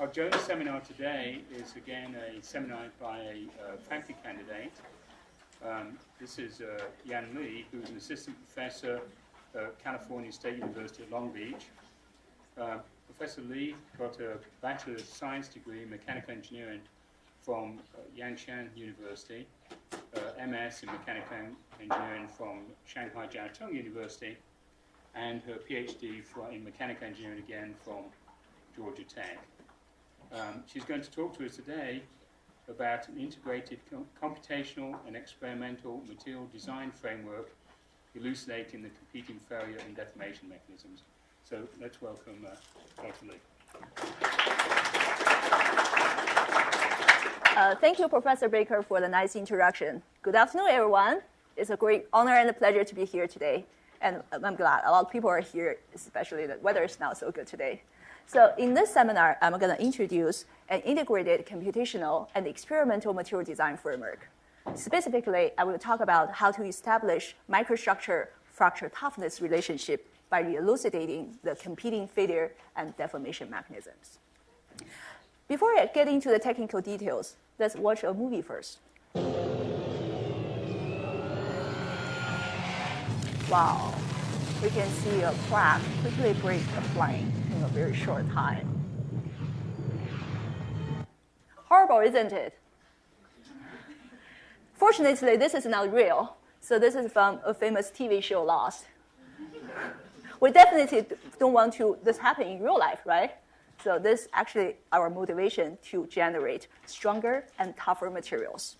Our journal seminar today is again a seminar by a faculty candidate. This is Yan Li, who's an assistant professor at California State University at Long Beach. Professor Li got a Bachelor of Science degree in Mechanical Engineering from Yangshan University, MS in Mechanical Engineering from Shanghai Jiaotong University, and her PhD in Mechanical Engineering again from Georgia Tech. She's going to talk to us today about an integrated computational and experimental material design framework elucidating the competing failure and deformation mechanisms. So let's welcome Dr. Li. Thank you, Professor Baker, for the nice introduction. Good afternoon, everyone. It's a great honor and a pleasure to be here today. And I'm glad a lot of people are here, especially the weather is not so good today. So in this seminar, I'm going to introduce an integrated computational and experimental material design framework. Specifically, I will talk about how to establish microstructure-Fructure toughness relationship by elucidating the competing failure and deformation mechanisms. Before I get into the technical details, let's watch a movie first. Wow, we can see a crack quickly break a plane in a very short time. Horrible, isn't it? Fortunately, this is not real. So this is from a famous TV show, Lost. We definitely don't want this happen in real life, right? So this is actually our motivation to generate stronger and tougher materials.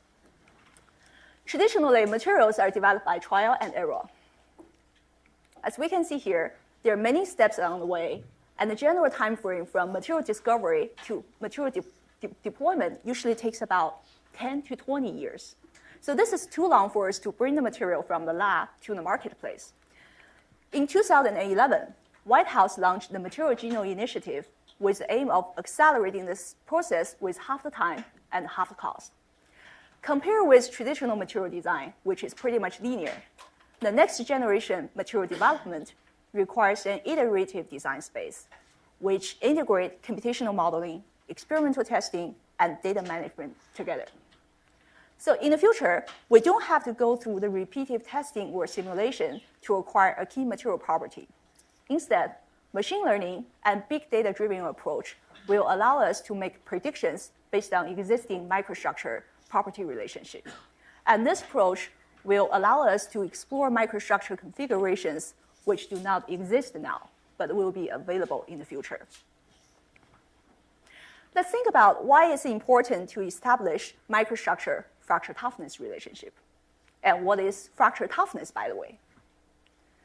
Traditionally, materials are developed by trial and error. As we can see here, there are many steps along the way, and the general time frame from material discovery to material deployment usually takes about 10 to 20 years. So this is too long for us to bring the material from the lab to the marketplace. In 2011, White House launched the Material Genome Initiative with the aim of accelerating this process with half the time and half the cost. Compared with traditional material design, which is pretty much linear, the next generation material development requires an iterative design space, which integrates computational modeling, experimental testing, and data management together. So in the future, we don't have to go through the repeated testing or simulation to acquire a key material property. Instead, machine learning and big data-driven approach will allow us to make predictions based on existing microstructure property relationships. And this approach will allow us to explore microstructure configurations which do not exist now, but will be available in the future. Let's think about why it's important to establish microstructure-Fructure toughness relationship. And what is Fructure toughness, by the way?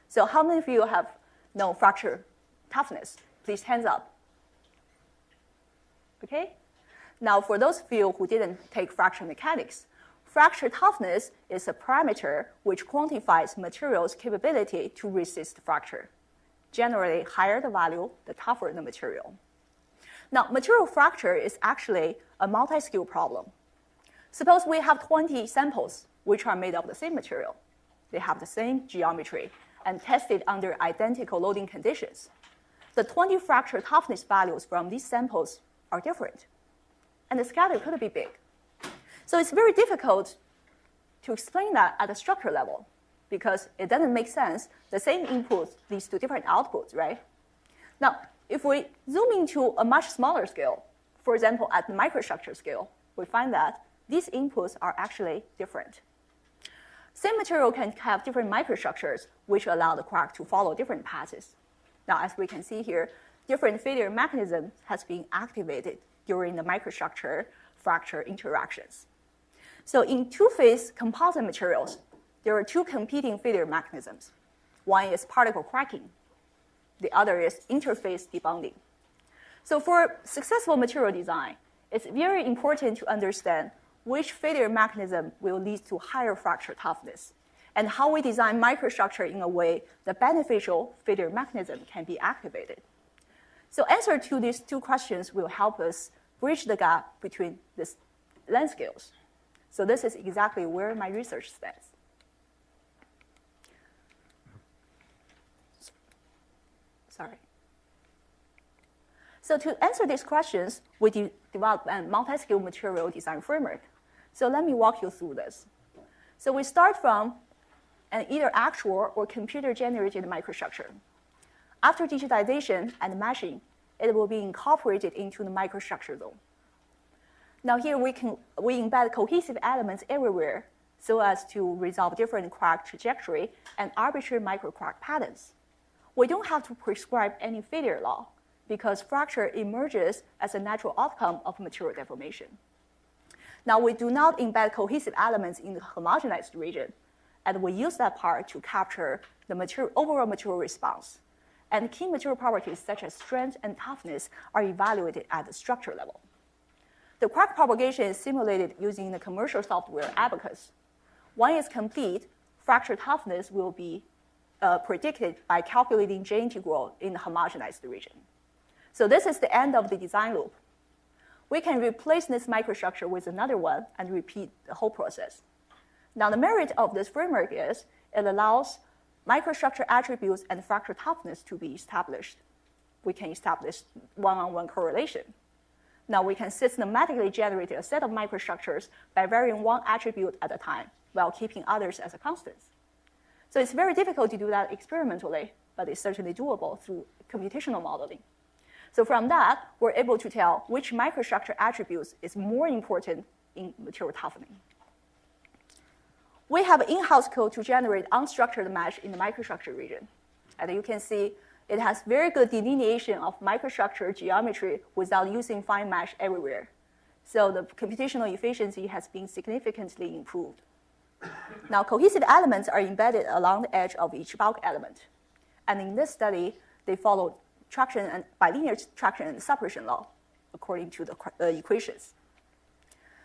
So how many of you have known Fructure toughness? Please hands up. Okay? Now, for those of you who didn't take fracture mechanics, Fructure toughness is a parameter which quantifies material's capability to resist fracture. Generally, higher the value, the tougher the material. Now, material fracture is actually a multi-scale problem. Suppose we have 20 samples which are made of the same material. They have the same geometry and tested under identical loading conditions. The 20 fracture toughness values from these samples are different, and the scatter could be big. So it's very difficult to explain that at the structure level because it doesn't make sense. The same input leads to different outputs, right? Now, if we zoom into a much smaller scale, for example, at the microstructure scale, we find that these inputs are actually different. Same material can have different microstructures, which allow the crack to follow different paths. Now, as we can see here, different failure mechanisms has been activated during the microstructure-fracture interactions. So in two-phase composite materials, there are two competing failure mechanisms. One is particle cracking. The other is interface debonding. So for successful material design, it's very important to understand which failure mechanism will lead to higher fracture toughness, and how we design microstructure in a way the beneficial failure mechanism can be activated. So answer to these two questions will help us bridge the gap between these length scales. So this is exactly where my research stands. Sorry. So to answer these questions, we developed a multiscale material design framework. So let me walk you through this. So we start from an either actual or computer-generated microstructure. After digitization and meshing, it will be incorporated into the microstructure zone. Now here we embed cohesive elements everywhere so as to resolve different crack trajectory and arbitrary microcrack patterns. We don't have to prescribe any failure law because fracture emerges as a natural outcome of material deformation. Now we do not embed cohesive elements in the homogenized region, and we use that part to capture the overall material response. And key material properties such as strength and toughness are evaluated at the structure level. The crack propagation is simulated using the commercial software Abacus. When it's complete, fracture toughness will be predicted by calculating J integral in the homogenized region. So this is the end of the design loop. We can replace this microstructure with another one and repeat the whole process. Now the merit of this framework is it allows microstructure attributes and fracture toughness to be established. We can establish one-on-one correlation. Now we can systematically generate a set of microstructures by varying one attribute at a time while keeping others as a constant. So it's very difficult to do that experimentally, but it's certainly doable through computational modeling. So from that, we're able to tell which microstructure attributes is more important in material toughening. We have in-house code to generate unstructured mesh in the microstructure region. And you can see it has very good delineation of microstructure geometry without using fine mesh everywhere. So the computational efficiency has been significantly improved. Now, cohesive elements are embedded along the edge of each bulk element. And in this study, they followed traction and bilinear traction and separation law according to the equations.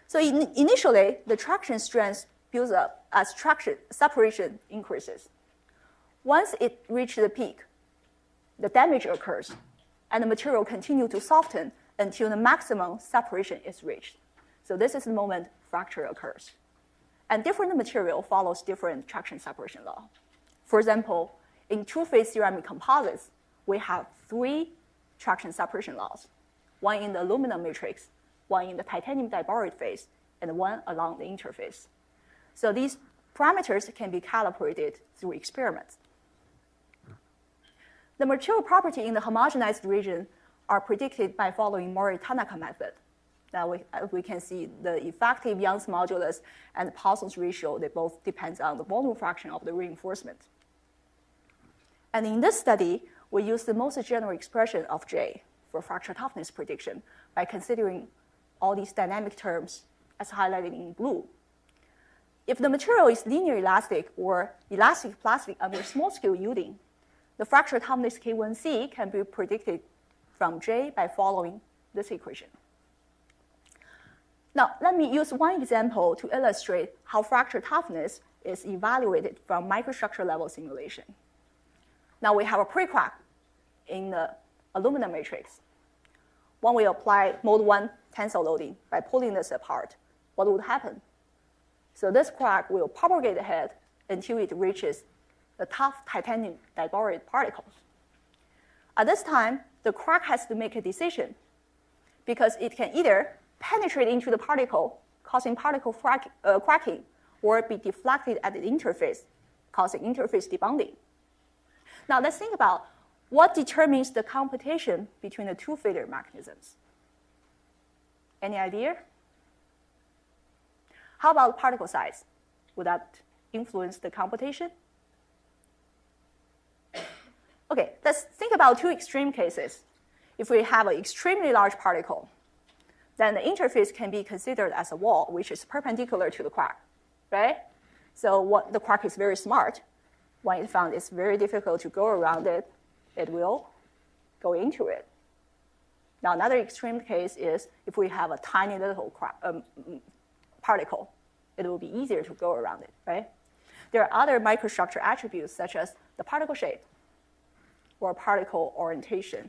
So initially, the traction strength builds up as separation increases. Once it reaches the peak, the damage occurs, and the material continues to soften until the maximum separation is reached. So this is the moment fracture occurs. And different material follows different traction separation law. For example, in two-phase ceramic composites, we have 3 traction separation laws, one in the aluminum matrix, one in the titanium diboride phase, and one along the interface. So these parameters can be calibrated through experiments. The material property in the homogenized region are predicted by following Mori-Tanaka method. Now we can see the effective Young's modulus and Poisson's ratio, they both depend on the volume fraction of the reinforcement. And in this study, we use the most general expression of J for fracture toughness prediction by considering all these dynamic terms as highlighted in blue. If the material is linear elastic or elastic plastic under small-scale yielding, the fracture toughness K1C can be predicted from J by following this equation. Now, let me use one example to illustrate how fracture toughness is evaluated from microstructure level simulation. Now, we have a pre-crack in the aluminum matrix. When we apply mode 1 tensile loading by pulling this apart, what would happen? So this crack will propagate ahead until it reaches the tough titanium diboride particles. At this time, the crack has to make a decision because it can either penetrate into the particle, causing particle cracking, or be deflected at the interface, causing interface debonding. Now let's think about what determines the computation between the two failure mechanisms. Any idea? How about particle size? Would that influence the computation? Okay, let's think about 2 extreme cases. If we have an extremely large particle, then the interface can be considered as a wall, which is perpendicular to the crack, right? So the crack is very smart. When it found it's very difficult to go around it, it will go into it. Now, another extreme case is if we have a tiny little particle, it will be easier to go around it, right? There are other microstructure attributes such as the particle shape or particle orientation,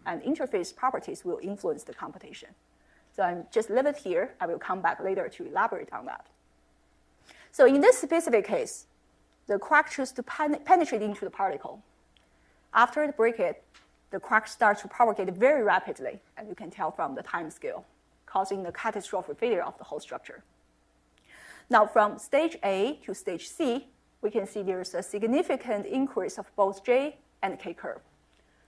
and interface properties will influence the computation. So I'm just leave it here. I will come back later to elaborate on that. So in this specific case, the crack chooses to penetrate into the particle. After it breaks it, the crack starts to propagate very rapidly, and you can tell from the time scale, causing the catastrophic failure of the whole structure. Now, from stage A to stage C, we can see there's a significant increase of both J and K curve.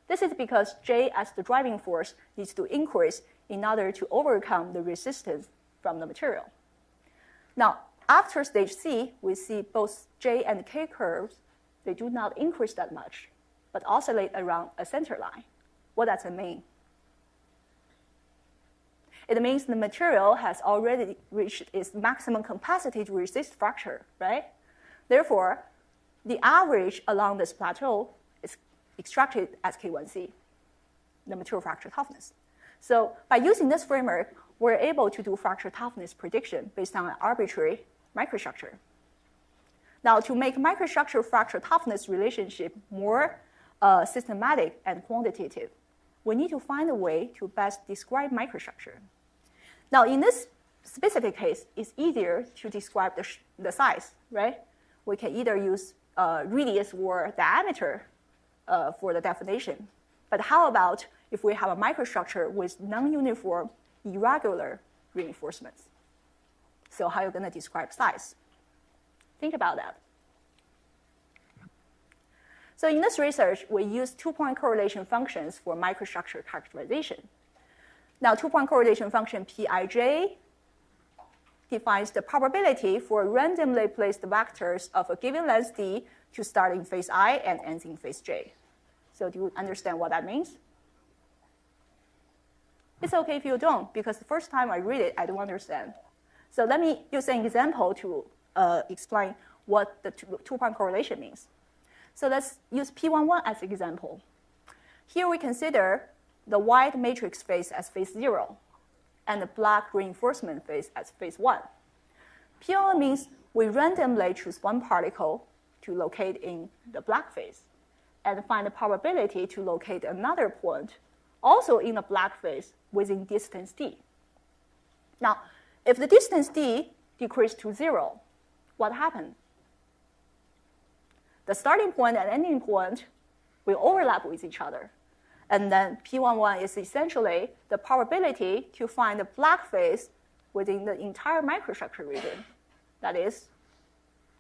This is because J as the driving force needs to increase in order to overcome the resistance from the material. Now, after stage C, we see both J and K curves, they do not increase that much, but oscillate around a center line. What does it mean? It means the material has already reached its maximum capacity to resist fracture, right? Therefore, the average along this plateau is extracted as K1C, the material fracture toughness. So by using this framework, we're able to do fracture toughness prediction based on an arbitrary microstructure. Now, to make microstructure fracture toughness relationship more systematic and quantitative, we need to find a way to best describe microstructure. Now, in this specific case, it's easier to describe the size, right? We can either use radius or diameter for the definition. But how about if we have a microstructure with non-uniform, irregular reinforcements? So how are you going to describe size? Think about that. So in this research, we use two-point correlation functions for microstructure characterization. Now, two-point correlation function Pij defines the probability for randomly placed vectors of a given length d to start in phase I and ends in phase j. So do you understand what that means? It's okay if you don't, because the first time I read it, I don't understand. So let me use an example to explain what the two-point correlation means. So let's use P11 as an example. Here we consider the white matrix phase as phase 0 and the black reinforcement phase as phase 1. P11 means we randomly choose one particle to locate in the black phase and find the probability to locate another point also in the black phase within distance d. Now, if the distance d decreases to 0, what happens? The starting point and ending point will overlap with each other. And then P11 is essentially the probability to find the black phase within the entire microstructure region. That is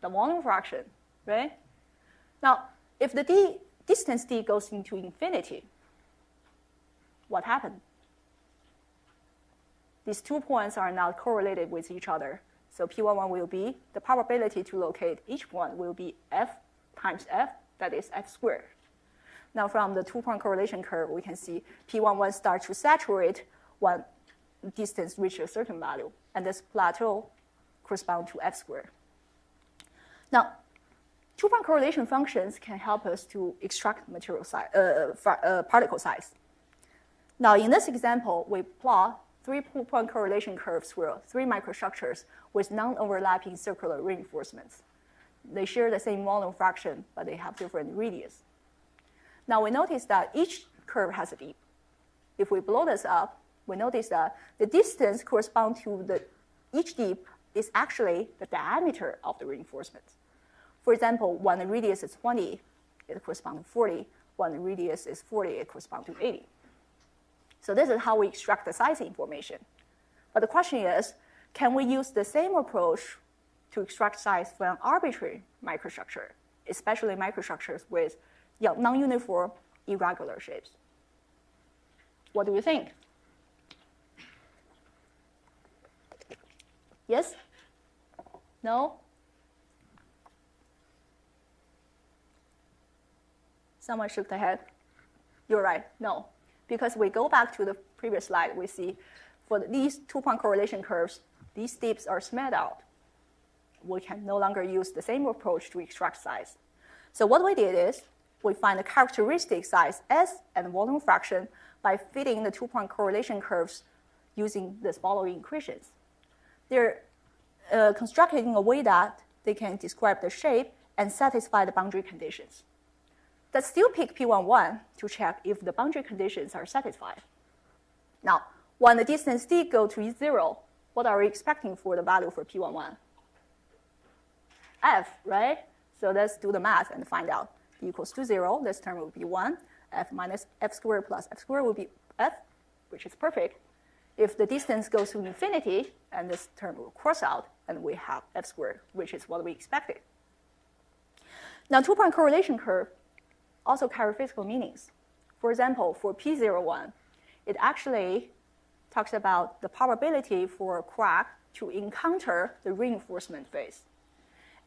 the volume fraction, right? Now, if the distance d goes into infinity, what happens? These 2 points are not correlated with each other. So P11 will be, the probability to locate each point will be f times f, that is f squared. Now, from the two-point correlation curve, we can see P11 starts to saturate when distance reaches a certain value, and this plateau corresponds to f squared. Now, two-point correlation functions can help us to extract material size, particle size. Now, in this example, we plot 3 two-point correlation curves for 3 microstructures with non-overlapping circular reinforcements. They share the same volume fraction, but they have different radius. Now, we notice that each curve has a dip. If we blow this up, we notice that the distance corresponds to each dip is actually the diameter of the reinforcement. For example, when the radius is 20, it corresponds to 40. When the radius is 40, it corresponds to 80. So this is how we extract the size information. But the question is, can we use the same approach to extract size from arbitrary microstructure, especially microstructures with non-uniform, irregular shapes? What do you think? Yes? No? Someone shook their head. You're right, no. Because we go back to the previous slide, we see for these two-point correlation curves, these dips are smoothed out. We can no longer use the same approach to extract size. So what we did is, we find the characteristic size S and volume fraction by fitting the two-point correlation curves using the following equations. They're constructed in a way that they can describe the shape and satisfy the boundary conditions. Let's still pick P11 to check if the boundary conditions are satisfied. Now, when the distance d goes to 0, what are we expecting for the value for P11? F, right? So let's do the math and find out. D equals to 0, this term will be 1, f minus f squared plus f squared will be f, which is perfect. If the distance goes to infinity, and this term will cross out, and we have f squared, which is what we expected. Now, two-point correlation curve also carry physical meanings. For example, for P01, it actually talks about the probability for a crack to encounter the reinforcement phase.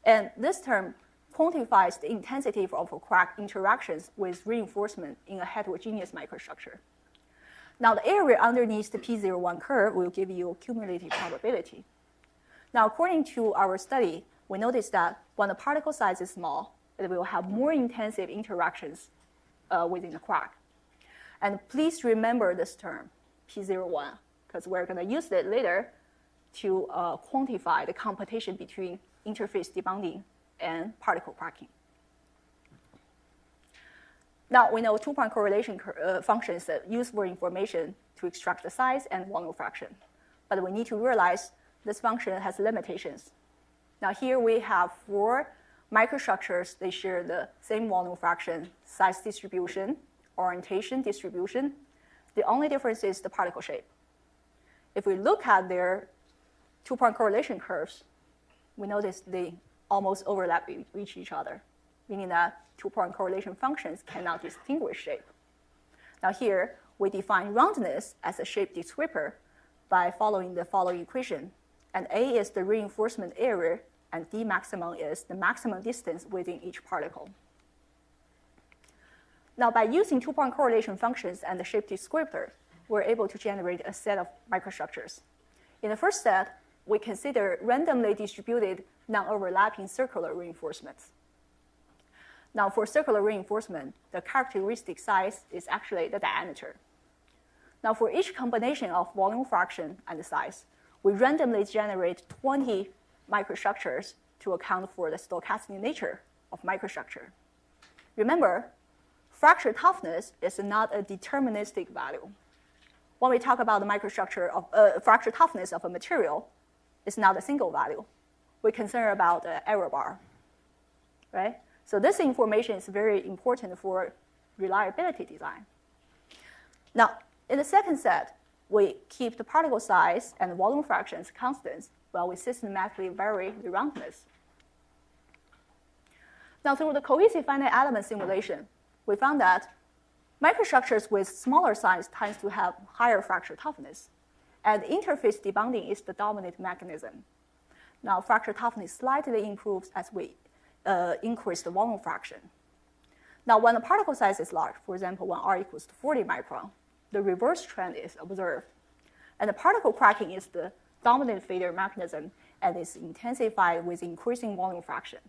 And this term quantifies the intensity of a crack interactions with reinforcement in a heterogeneous microstructure. Now, the area underneath the P01 curve will give you cumulative probability. Now, according to our study, we noticed that when the particle size is small, it will have more intensive interactions within the crack. And please remember this term, P01, because we're going to use it later to quantify the computation between interface debonding and particle cracking. Now, we know two-point correlation functions that use for information to extract the size and volume fraction. But we need to realize this function has limitations. Now, here we have 4 microstructures. They share the same volume fraction, size distribution, orientation distribution. The only difference is the particle shape. If we look at their two-point correlation curves, we notice they almost overlap with each other, meaning that two-point correlation functions cannot distinguish shape. Now here, we define roundness as a shape descriptor by following the following equation. And A is the reinforcement area, and D maximum is the maximum distance within each particle. Now, by using two-point correlation functions and the shape descriptor, we're able to generate a set of microstructures. In the first set, we consider randomly distributed non-overlapping circular reinforcements. Now, for circular reinforcement, the characteristic size is actually the diameter. Now, for each combination of volume fraction and size, we randomly generate 20 microstructures to account for the stochastic nature of microstructure. Remember, fracture toughness is not a deterministic value. When we talk about the microstructure of fracture toughness of a material, it's not a single value. We concern about the error bar, right? So this information is very important for reliability design. Now, in the second set, we keep the particle size and volume fractions constant while we systematically vary the roundness. Now, through the cohesive finite element simulation, we found that microstructures with smaller size tends to have higher fracture toughness, and interface debonding is the dominant mechanism. Now, fracture toughness slightly improves as we increase the volume fraction. Now, when the particle size is large, for example, when R equals to 40 micron, the reverse trend is observed. And the particle cracking is the dominant failure mechanism and is intensified with increasing volume fraction.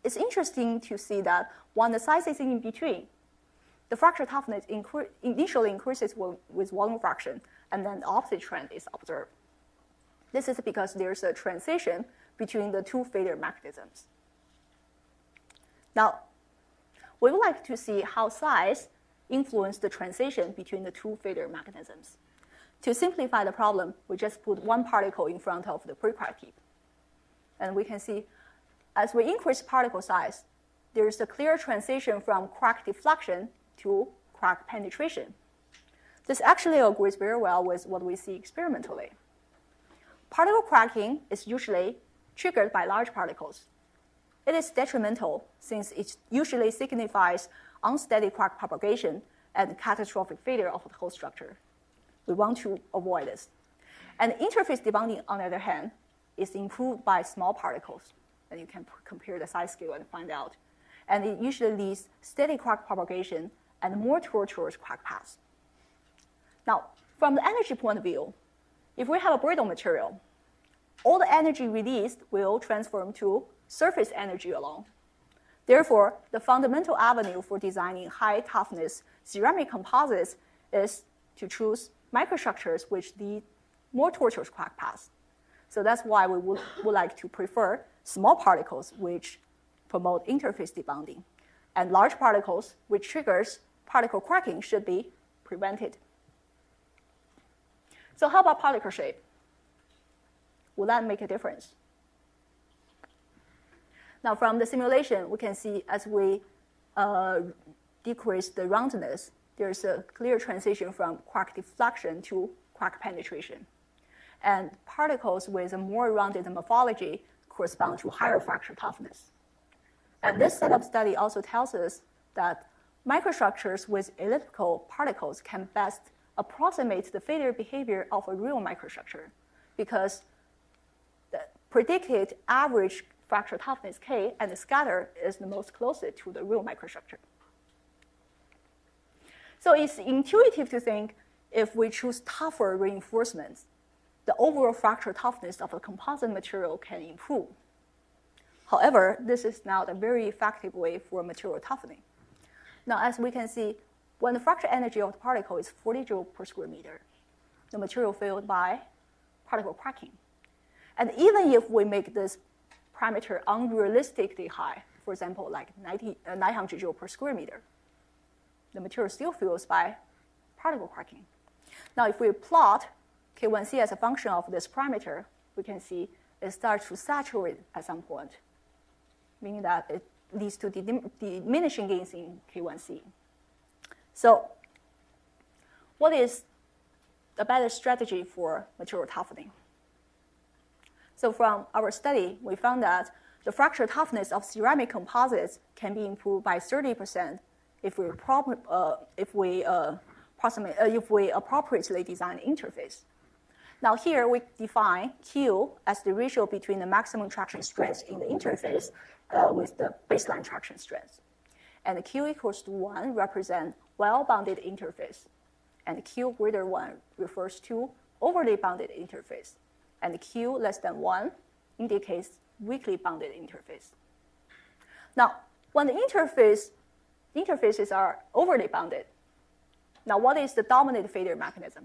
It's interesting to see that when the size is in between, the fracture toughness initially increases with volume fraction, and then the opposite trend is observed. This is because there's a transition between the two failure mechanisms. Now, we would like to see how size influences the transition between the two failure mechanisms. To simplify the problem, we just put one particle in front of the pre-crack tip. And we can see, as we increase particle size, there's a clear transition from crack deflection to crack penetration. This actually agrees very well with what we see experimentally. Particle cracking is usually triggered by large particles. It is detrimental since it usually signifies unsteady crack propagation and catastrophic failure of the whole structure. We want to avoid this. And interface debonding, on the other hand, is improved by small particles. And you can compare the size scale and find out. And it usually leads steady crack propagation and more tortuous crack paths. Now, from the energy point of view, if we have a brittle material, all the energy released will transform to surface energy alone. Therefore, the fundamental avenue for designing high-toughness ceramic composites is to choose microstructures which lead more tortuous crack paths. So that's why we would like to prefer small particles which promote interface debonding, and large particles which triggers particle cracking should be prevented. So how about particle shape? Will that make a difference? Now, from the simulation, we can see as we decrease the roundness, there's a clear transition from quark deflection to quark penetration. And particles with a more rounded morphology correspond to higher fracture toughness. And this set of study also tells us that microstructures with elliptical particles can best approximate the failure behavior of a real microstructure because the predicted average fracture toughness K and the scatter is the most closest to the real microstructure. So it's intuitive to think if we choose tougher reinforcements, the overall fracture toughness of a composite material can improve. However, this is not a very effective way for material toughening. Now, as we can see, when the fracture energy of the particle is 40 joules per square meter, the material failed by particle cracking. And even if we make this parameter unrealistically high, for example, like 900 joules per square meter, the material still fails by particle cracking. Now, if we plot K1C as a function of this parameter, we can see it starts to saturate at some point, meaning that it leads to diminishing gains in K1C. So what is a better strategy for material toughening? So from our study, we found that the fracture toughness of ceramic composites can be improved by 30% if we appropriately design the interface. Now here we define Q as the ratio between the maximum traction strength in the interface with the baseline traction strength. And Q equals to 1 represents well-bounded interface. And Q greater 1 refers to overly bounded interface. And Q less than 1 indicates weakly bounded interface. Now, when the interfaces are overly bounded, now what is the dominant failure mechanism?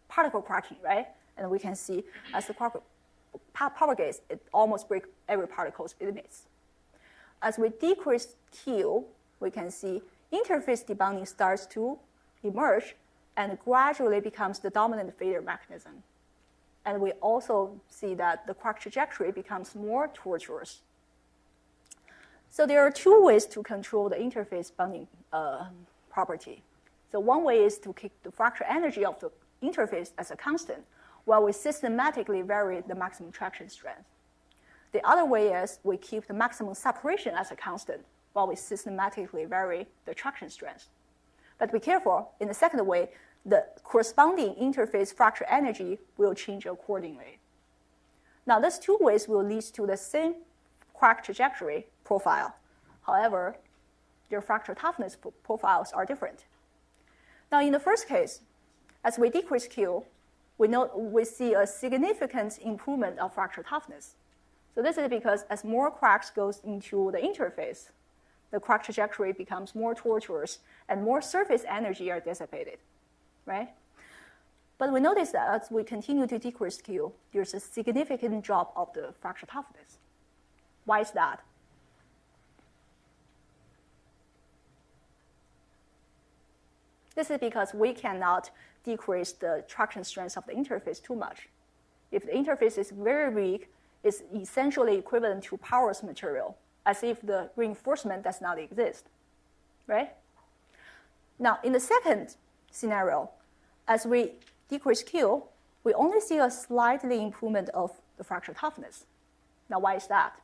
Particle cracking, right? And we can see as the particle propagates, it almost breaks every particle's limits. As we decrease Q, we can see interface debounding starts to emerge and gradually becomes the dominant failure mechanism. And we also see that the crack trajectory becomes more tortuous. So there are two ways to control the interface bounding property. So one way is to keep the fracture energy of the interface as a constant, while we systematically vary the maximum traction strength. The other way is we keep the maximum separation as a constant, while we systematically vary the traction strength. But be careful, in the second way, the corresponding interface fracture energy will change accordingly. Now, these two ways will lead to the same crack trajectory profile. However, their fracture toughness profiles are different. Now, in the first case, as we decrease Q, we see a significant improvement of fracture toughness. So this is because as more cracks goes into the interface, the crack trajectory becomes more tortuous and more surface energy are dissipated, right? But we notice that as we continue to decrease Q, there's a significant drop of the fracture toughness. Why is that? This is because we cannot decrease the traction strength of the interface too much. If the interface is very weak, it's essentially equivalent to porous material, as if the reinforcement does not exist, right? Now, in the second scenario, as we decrease Q, we only see a slightly improvement of the fracture toughness. Now, why is that?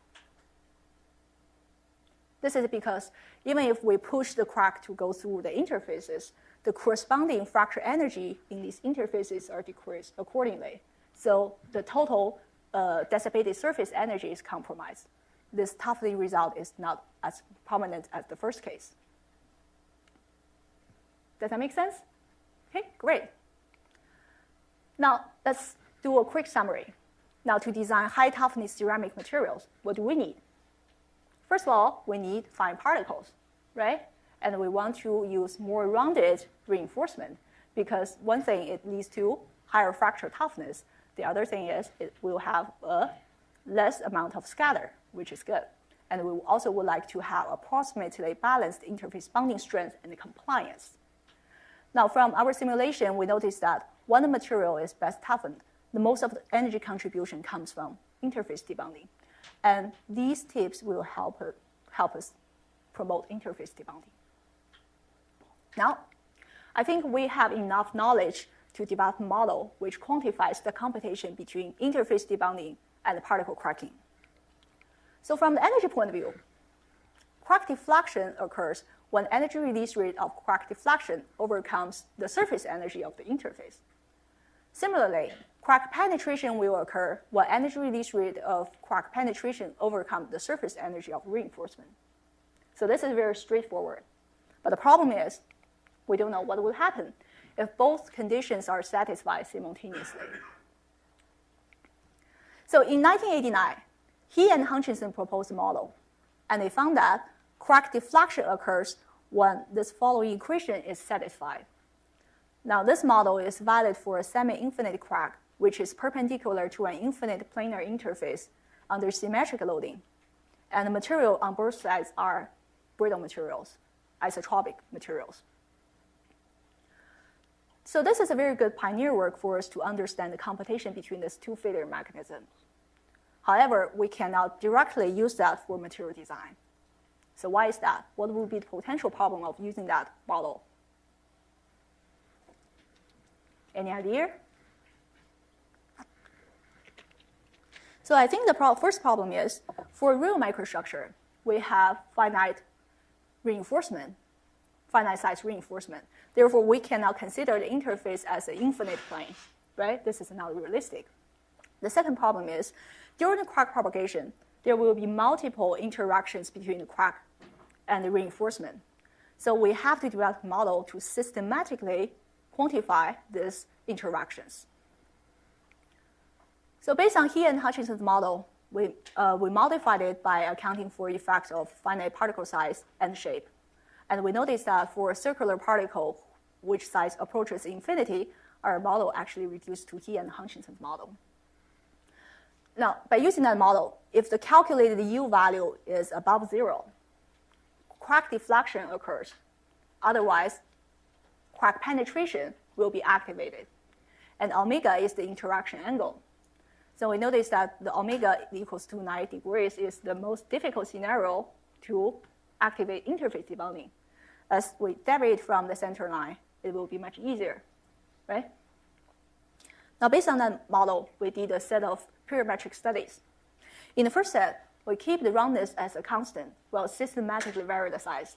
This is because even if we push the crack to go through the interfaces, the corresponding fracture energy in these interfaces are decreased accordingly. So the total dissipated surface energy is compromised. This toughening result is not as prominent as the first case. Does that make sense? Okay, great. Now, let's do a quick summary. Now, to design high-toughness ceramic materials, what do we need? First of all, we need fine particles, right? And we want to use more rounded reinforcement because one thing, it leads to higher fracture toughness. The other thing is it will have a less amount of scatter, which is good. And we also would like to have approximately balanced interface bonding strength and compliance. Now, from our simulation, we noticed that when the material is best toughened, the most of the energy contribution comes from interface debonding. And these tips will help us promote interface debonding. Now, I think we have enough knowledge to develop a model which quantifies the computation between interface debonding and particle cracking. So from the energy point of view, crack deflection occurs when energy release rate of crack deflection overcomes the surface energy of the interface. Similarly, crack penetration will occur when energy release rate of crack penetration overcomes the surface energy of reinforcement. So this is very straightforward. But the problem is, we don't know what will happen if both conditions are satisfied simultaneously. So in 1989, he and Hutchinson proposed a model, and they found that crack deflection occurs when this following equation is satisfied. Now, this model is valid for a semi-infinite crack, which is perpendicular to an infinite planar interface under symmetric loading, and the material on both sides are brittle materials, isotropic materials. So this is a very good pioneer work for us to understand the computation between these two failure mechanisms. However, we cannot directly use that for material design. So why is that? What would be the potential problem of using that model? Any idea? So I think the first problem is, for real microstructure, we have finite reinforcement, finite size reinforcement. Therefore, we cannot consider the interface as an infinite plane, right? This is not realistic. The second problem is, during the crack propagation, there will be multiple interactions between the crack and the reinforcement. So we have to develop a model to systematically quantify these interactions. So based on he and Hutchinson's model, we modified it by accounting for effects of finite particle size and shape. And we noticed that for a circular particle, which size approaches infinity, our model actually reduced to he and Hutchinson's model. Now, by using that model, if the calculated U value is above 0, crack deflection occurs. Otherwise, crack penetration will be activated. And omega is the interaction angle. So we notice that the omega equals to 90 degrees is the most difficult scenario to activate interface debonding. As we deviate from the center line, it will be much easier, right? Now, based on that model, we did a set of parametric studies. In the first set, we keep the roundness as a constant while systematically vary the size.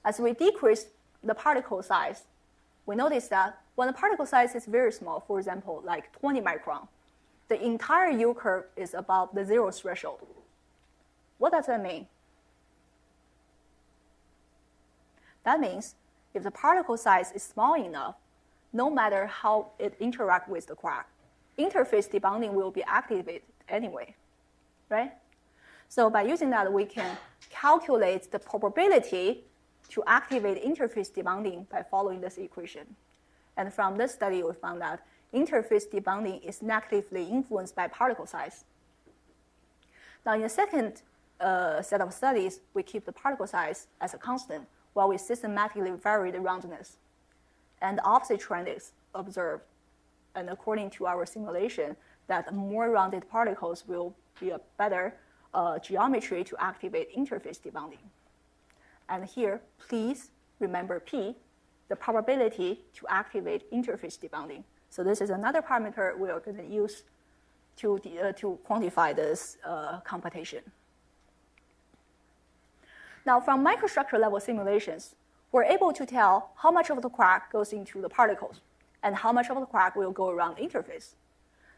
As we decrease the particle size, we notice that when the particle size is very small, for example, like 20 micron, the entire U curve is above the 0 threshold. What does that mean? That means if the particle size is small enough, no matter how it interacts with the crack, interface debonding will be activated anyway, right? So by using that, we can calculate the probability to activate interface debonding by following this equation. And from this study, we found that interface debonding is negatively influenced by particle size. Now, in the second set of studies, we keep the particle size as a constant while we systematically vary the roundness. And the opposite trend is observed. And according to our simulation, that more rounded particles will be a better geometry to activate interface debonding. And here, please remember P, the probability to activate interface debonding. So this is another parameter we are going to use to quantify this computation. Now, from microstructure level simulations, we're able to tell how much of the crack goes into the particles and how much of the crack will go around the interface.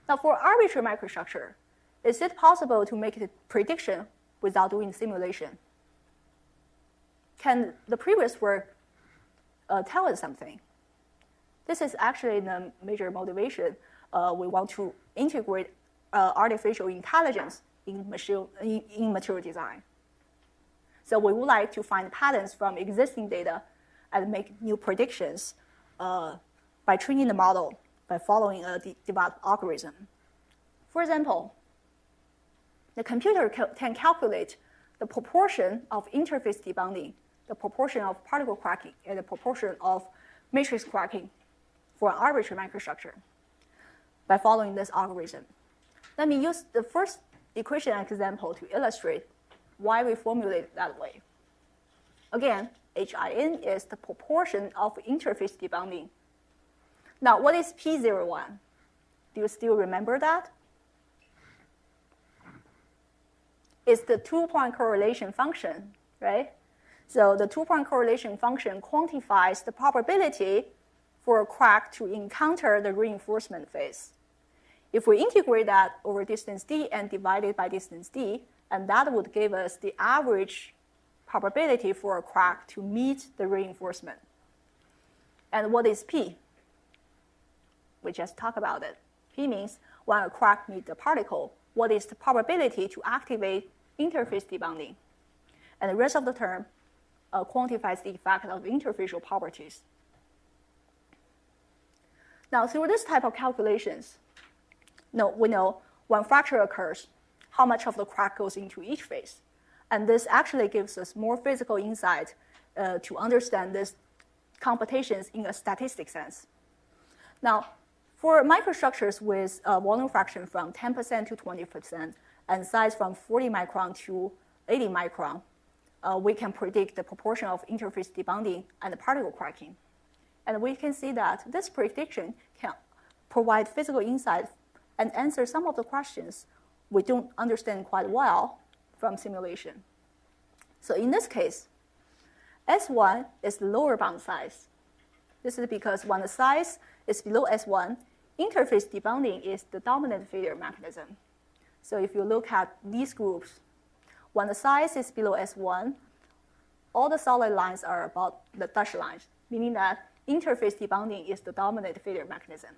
Now, for arbitrary microstructure, is it possible to make a prediction without doing simulation? Can the previous work tell us something? This is actually the major motivation. We want to integrate artificial intelligence in material design. So we would like to find patterns from existing data and make new predictions by training the model by following a developed algorithm. For example, the computer can calculate the proportion of interface debonding, the proportion of particle cracking, and the proportion of matrix cracking for an arbitrary microstructure by following this algorithm. Let me use the first equation example to illustrate why we formulate it that way. Again, HIN is the proportion of interface debonding. Now, what is P01? Do you still remember that? It's the two-point correlation function, right? So the two-point correlation function quantifies the probability for a crack to encounter the reinforcement phase. If we integrate that over distance d and divide it by distance d, and that would give us the average probability for a crack to meet the reinforcement. And what is P? We just talked about it. P means when a crack meets the particle, what is the probability to activate interface debonding? And the rest of the term quantifies the effect of interfacial properties. Now, through this type of calculations, we know when fracture occurs, how much of the crack goes into each phase. And this actually gives us more physical insight to understand these computations in a statistic sense. Now, for microstructures with volume fraction from 10% to 20% and size from 40 micron to 80 micron, we can predict the proportion of interface debonding and particle cracking. And we can see that this prediction can provide physical insight and answer some of the questions we don't understand quite well from simulation. So in this case, S1 is the lower bound size. This is because when the size is below S1, interface debonding is the dominant failure mechanism. So if you look at these groups, when the size is below S1, all the solid lines are about the dashed lines, meaning that interface debonding is the dominant failure mechanism.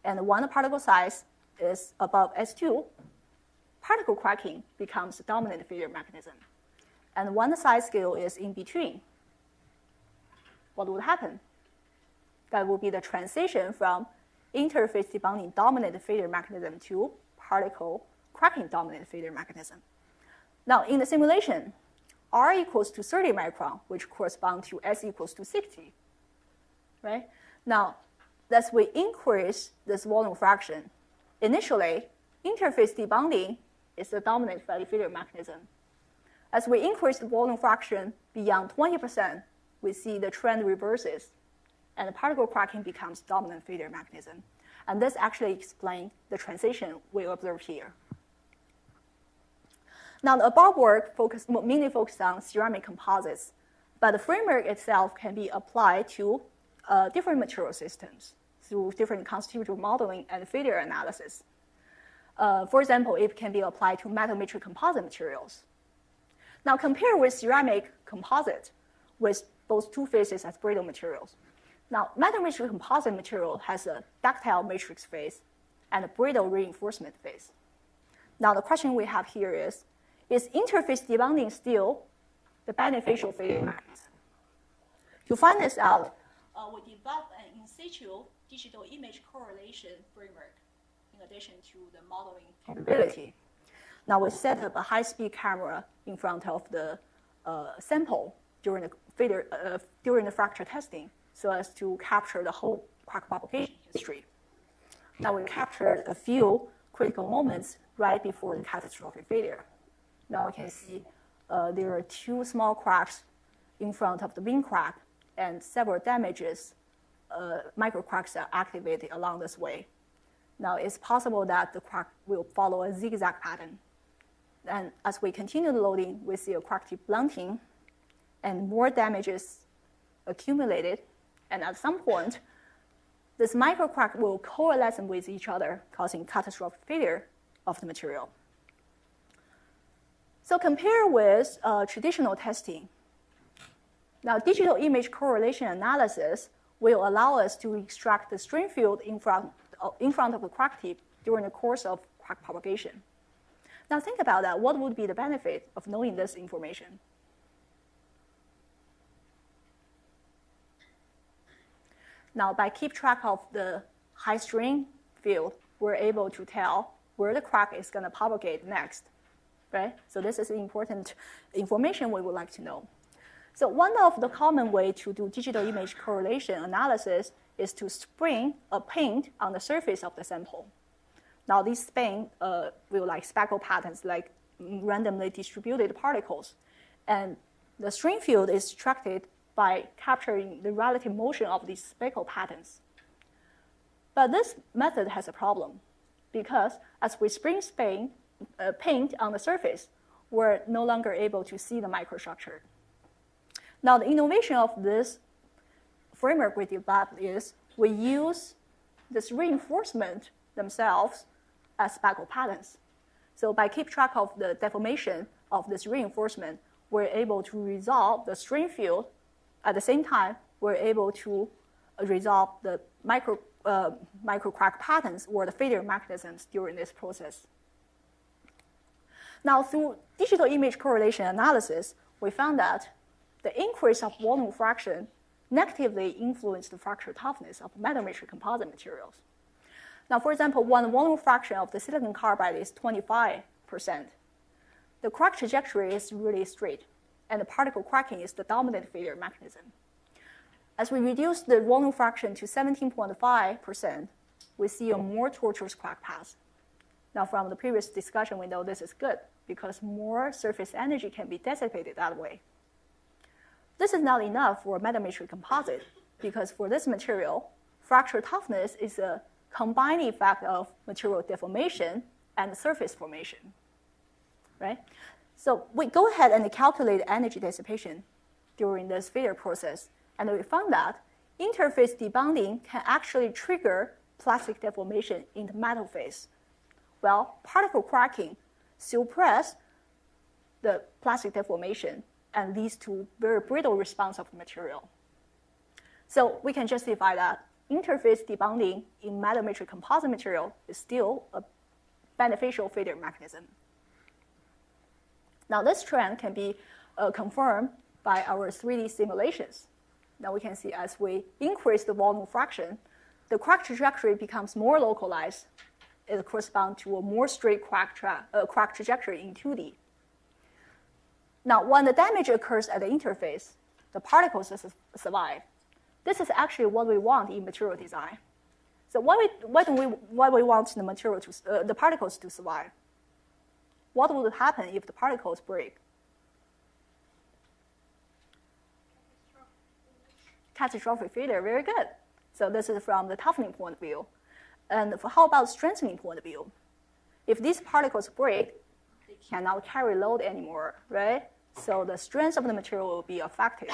And when the particle size is above S2, particle cracking becomes the dominant failure mechanism. And when the size scale is in between, what would happen? That would be the transition from interface debonding dominant failure mechanism to particle cracking dominant failure mechanism. Now, in the simulation, R equals to 30 micron, which corresponds to S equals to 60, right? Now, as we increase this volume fraction, initially, interface debonding is the dominant failure mechanism. As we increase the volume fraction beyond 20%, we see the trend reverses, and the particle cracking becomes dominant failure mechanism. And this actually explains the transition we observe here. Now, the above work mainly focused on ceramic composites, but the framework itself can be applied to different material systems through different constitutive modeling and failure analysis. For example, it can be applied to metal matrix composite materials. Now, compare with ceramic composite with both two phases as brittle materials. Now, metal matrix composite material has a ductile matrix phase and a brittle reinforcement phase. Now, the question we have here is interface debonding still the beneficial failure mechanism? To find this out, we developed an in-situ digital image correlation framework in addition to the modeling capability. Now, we set up a high-speed camera in front of the sample during the fracture testing so as to capture the whole crack propagation history. Now, we captured a few critical moments right before the catastrophic failure. Now, we can see there are two small cracks in front of the main crack and several damages, micro cracks are activated along this way. Now, it's possible that the crack will follow a zigzag pattern. And as we continue the loading, we see a crack tip blunting and more damages accumulated. And at some point, this micro crack will coalesce with each other, causing catastrophic failure of the material. So compare with traditional testing. Now, digital image correlation analysis will allow us to extract the strain field in front of the crack tip during the course of crack propagation. Now, think about that. What would be the benefit of knowing this information? Now, by keep track of the high strain field, we're able to tell where the crack is going to propagate next, right? So this is important information we would like to know. So one of the common way to do digital image correlation analysis is to spring a paint on the surface of the sample. Now, these paint will like speckle patterns, like randomly distributed particles. And the strain field is extracted by capturing the relative motion of these speckle patterns. But this method has a problem, because as we spring paint on the surface, we're no longer able to see the microstructure. Now, the innovation of this framework we developed is we use this reinforcement themselves as speckle patterns. So by keep track of the deformation of this reinforcement, we're able to resolve the strain field. At the same time, we're able to resolve the micro crack patterns or the failure mechanisms during this process. Now, through digital image correlation analysis, we found that the increase of volume fraction negatively influenced the fracture toughness of metal matrix composite materials. Now, for example, when the volume fraction of the silicon carbide is 25%, the crack trajectory is really straight, and the particle cracking is the dominant failure mechanism. As we reduce the volume fraction to 17.5%, we see a more tortuous crack path. Now, from the previous discussion, we know this is good because more surface energy can be dissipated that way. This is not enough for metal matrix composite because for this material, fracture toughness is a combined effect of material deformation and surface formation, right? So we go ahead and calculate energy dissipation during this failure process, and we found that interface debonding can actually trigger plastic deformation in the metal phase, while particle cracking suppress the plastic deformation and leads to very brittle response of the material. So we can justify that interface debonding in metal matrix composite material is still a beneficial failure mechanism. Now, this trend can be confirmed by our 3D simulations. Now, we can see as we increase the volume fraction, the crack trajectory becomes more localized. It corresponds to a more straight crack trajectory in 2D. Now, when the damage occurs at the interface, the particles survive. This is actually what we want in material design. So why we want the material to the particles to survive? What would happen if the particles break? Catastrophic failure, very good. So this is from the toughening point of view. And how about strengthening point of view? If these particles break, they cannot carry load anymore, right? So the strength of the material will be affected.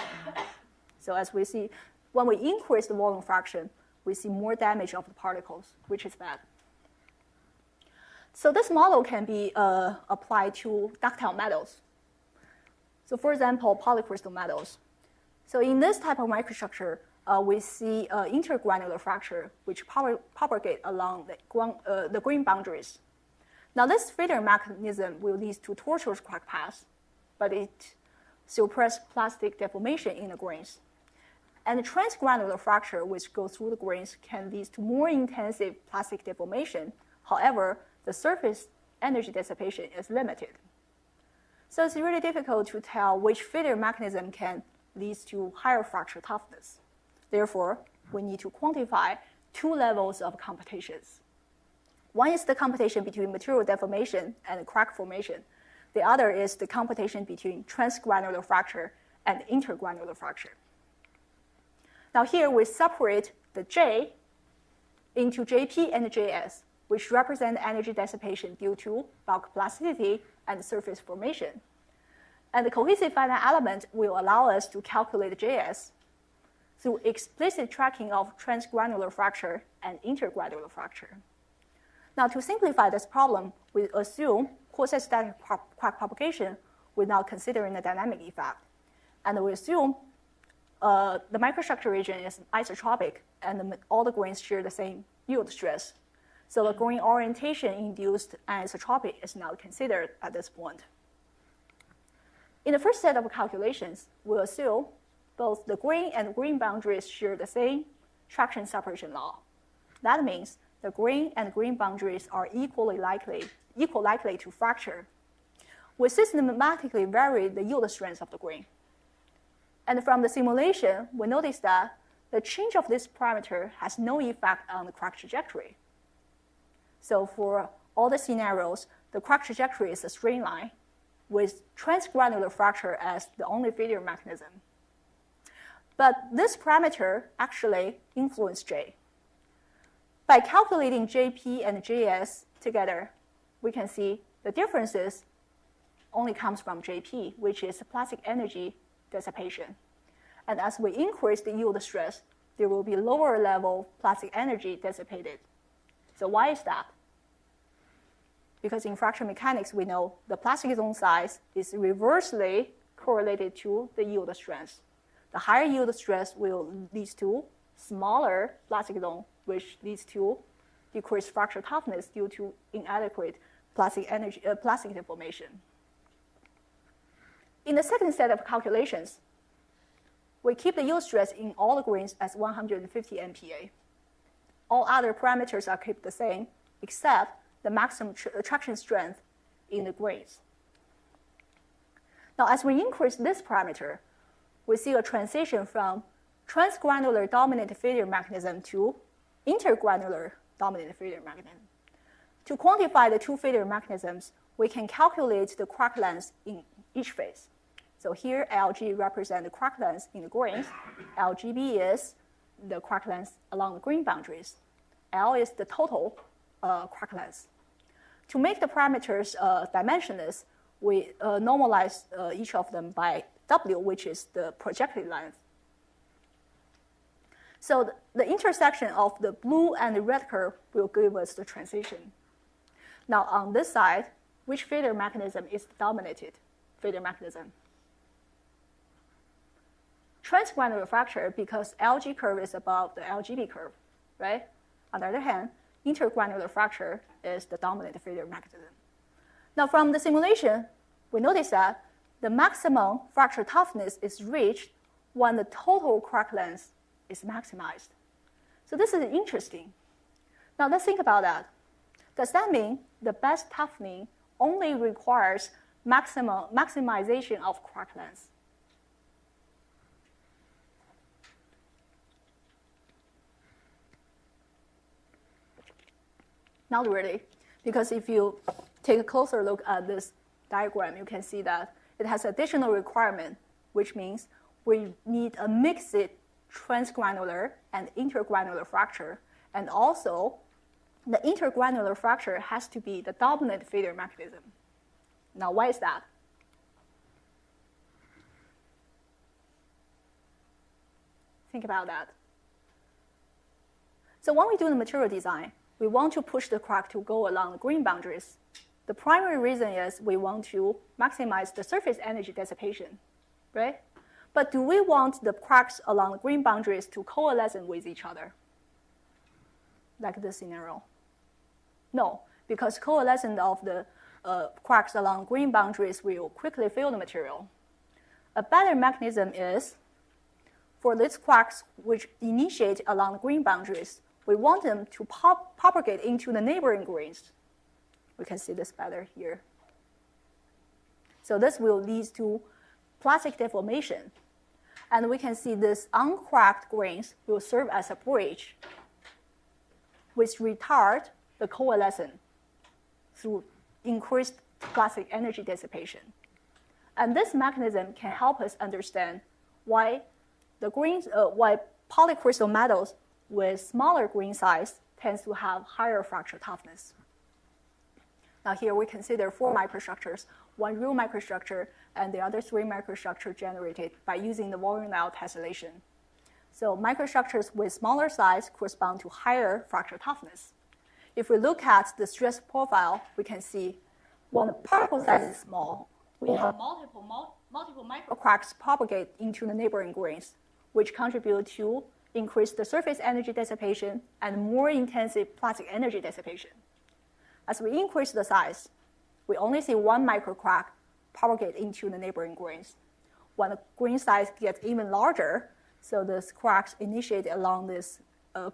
So as we see, when we increase the volume fraction, we see more damage of the particles, which is bad. So this model can be applied to ductile metals. So for example, polycrystal metals. So in this type of microstructure, we see intergranular fracture, which propagate along the grain boundaries. Now, this failure mechanism will lead to tortuous crack paths, but it suppresses plastic deformation in the grains. And the transgranular fracture, which goes through the grains, can lead to more intensive plastic deformation. However, the surface energy dissipation is limited. So it's really difficult to tell which failure mechanism can lead to higher fracture toughness. Therefore, we need to quantify two levels of computations. One is the computation between material deformation and crack formation. The other is the computation between transgranular fracture and intergranular fracture. Now here we separate the J into JP and JS, which represent energy dissipation due to bulk plasticity and surface formation. And the cohesive finite element will allow us to calculate JS through explicit tracking of transgranular fracture and intergranular fracture. Now, to simplify this problem, we assume quasi-static crack propagation without considering the dynamic effect. And we assume the microstructure region is isotropic, and all the grains share the same yield stress. So the grain orientation induced anisotropy is not considered at this point. In the first set of calculations, we assume both the grain and grain boundaries share the same traction separation law. That means the grain and grain boundaries are equal likely to fracture. We systematically vary the yield strength of the grain. And from the simulation, we notice that the change of this parameter has no effect on the crack trajectory. So for all the scenarios, the crack trajectory is a straight line, with transgranular fracture as the only failure mechanism. But this parameter actually influences J. By calculating JP and JS together, we can see the differences only comes from JP, which is plastic energy dissipation. And as we increase the yield stress, there will be lower level plastic energy dissipated. So why is that? Because in fracture mechanics, we know the plastic zone size is reversely correlated to the yield stress. The higher yield stress will lead to smaller plastic zone, which leads to decreased fracture toughness due to inadequate plastic deformation. In the second set of calculations, we keep the yield stress in all the grains as 150 MPa. All other parameters are kept the same, except the maximum traction strength in the grains. Now, as we increase this parameter, we see a transition from transgranular dominant failure mechanism to intergranular dominant failure mechanism. To quantify the two failure mechanisms, we can calculate the crack length in each phase. So here, LG represents the crack length in the grains. LGB is the crack length along the grain boundaries. L is the total crack length. To make the parameters dimensionless, we normalize each of them by W, which is the projected length. So the intersection of the blue and the red curve will give us the transition. Now on this side, which failure mechanism is the dominated failure mechanism? Transgranular fracture, because LG curve is above the LGB curve, right? On the other hand, intergranular fracture is the dominant failure mechanism. Now from the simulation, we notice that the maximum fracture toughness is reached when the total crack length is maximized. So this is interesting. Now let's think about that. Does that mean the best toughening only requires maximization of crack length? Not really, because if you take a closer look at this diagram, you can see that it has additional requirement, which means we need a mixed transgranular and intergranular fracture, and also the intergranular fracture has to be the dominant failure mechanism. Now, why is that? Think about that. So when we do the material design, we want to push the crack to go along the grain boundaries. The primary reason is we want to maximize the surface energy dissipation, right? But do we want the cracks along the grain boundaries to coalesce with each other? Like this scenario? No, because coalescence of the cracks along grain boundaries will quickly fail the material. A better mechanism is for these cracks which initiate along the grain boundaries, we want them to propagate into the neighboring grains. We can see this better here. So this will lead to plastic deformation. And we can see this uncracked grains will serve as a bridge, which retard the coalescence through increased plastic energy dissipation. And this mechanism can help us understand why the grains, why polycrystal metals with smaller grain size tends to have higher fracture toughness. Now here we consider 4 microstructures, 1 real microstructure, and the other 3 microstructures generated by using the volume-level tessellation. So microstructures with smaller size correspond to higher fracture toughness. If we look at the stress profile, we can see when the particle size is small, we have multiple microcracks propagate into the neighboring grains, which contribute to increase the surface energy dissipation and more intensive plastic energy dissipation. As we increase the size, we only see 1 microcrack propagate into the neighboring grains. When the grain size gets even larger, so the cracks initiate along this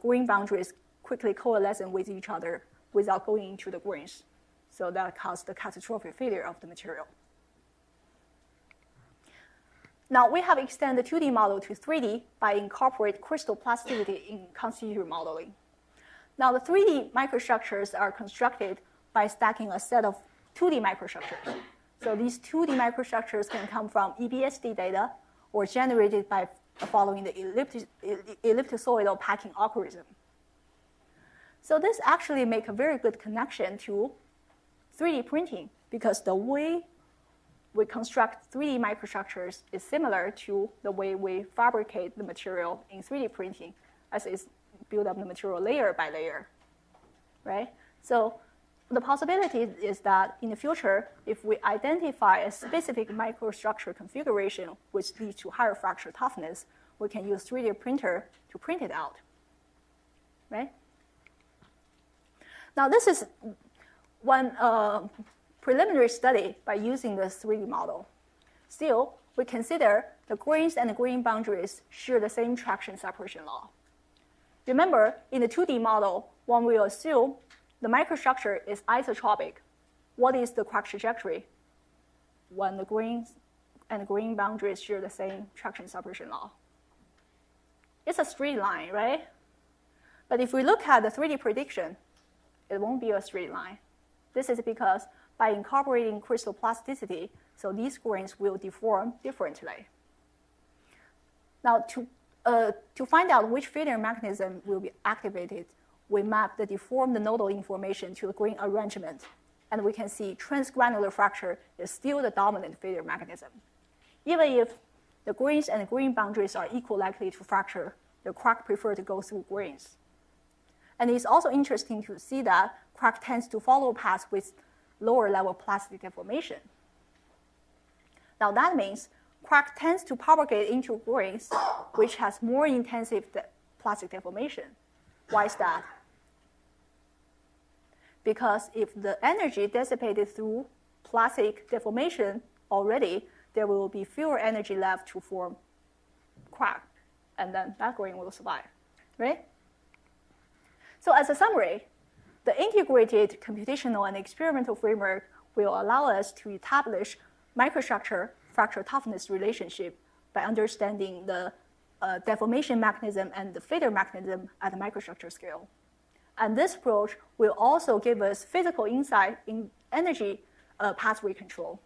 grain boundaries quickly coalescing with each other without going into the grains. So that causes the catastrophic failure of the material. Now we have extended the 2D model to 3D by incorporating crystal plasticity in Constitutive modeling. Now the 3D microstructures are constructed by stacking a set of 2D microstructures. So these 2D microstructures can come from EBSD data or generated by following the ellipsoidal packing algorithm. So this actually makes a very good connection to 3D printing because the way we construct 3D microstructures is similar to the way we fabricate the material in 3D printing, as it's build up the material layer by layer, right? So the possibility is that in the future, if we identify a specific microstructure configuration which leads to higher fracture toughness, we can use 3D printer to print it out, right? Now this is one preliminary study by using the 3D model. Still, we consider the grains and the grain boundaries share the same traction separation law. Remember, in the 2D model, when we assume the microstructure is isotropic, what is the crack trajectory when the grains and grain boundaries share the same traction separation law? It's a straight line, right? But if we look at the 3D prediction, it won't be a straight line. This is because by incorporating crystal plasticity, so these grains will deform differently. Now, to find out which failure mechanism will be activated, we map the deformed nodal information to the grain arrangement, and we can see transgranular fracture is still the dominant failure mechanism. Even if the grains and grain boundaries are equal likely to fracture, the crack prefer to go through grains. And it's also interesting to see that crack tends to follow paths with lower level plastic deformation. Now that means crack tends to propagate into grains, which has more intensive plastic deformation. Why is that? Because if the energy dissipated through plastic deformation already, there will be fewer energy left to form crack, and then that grain will survive, right? So as a summary, the integrated computational and experimental framework will allow us to establish microstructure fracture toughness relationship by understanding the deformation mechanism and the failure mechanism at the microstructure scale. And this approach will also give us physical insight in energy pathway control.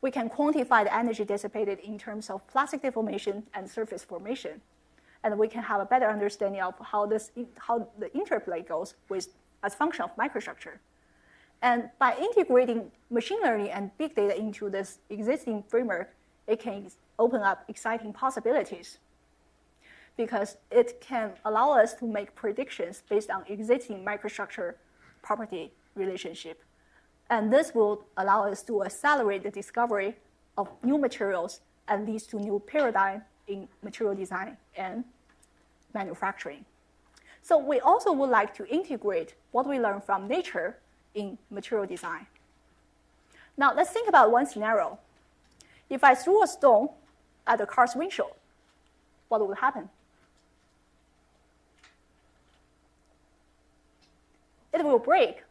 We can quantify the energy dissipated in terms of plastic deformation and surface formation. And we can have a better understanding of how the interplay goes with as a function of microstructure. And by integrating machine learning and big data into this existing framework, it can open up exciting possibilities because it can allow us to make predictions based on existing microstructure property relationship. And this will allow us to accelerate the discovery of new materials and leads to new paradigm in material design and manufacturing. So we also would like to integrate what we learn from nature in material design. Now let's think about one scenario. If I threw a stone at the car's windshield, what would happen? It will break,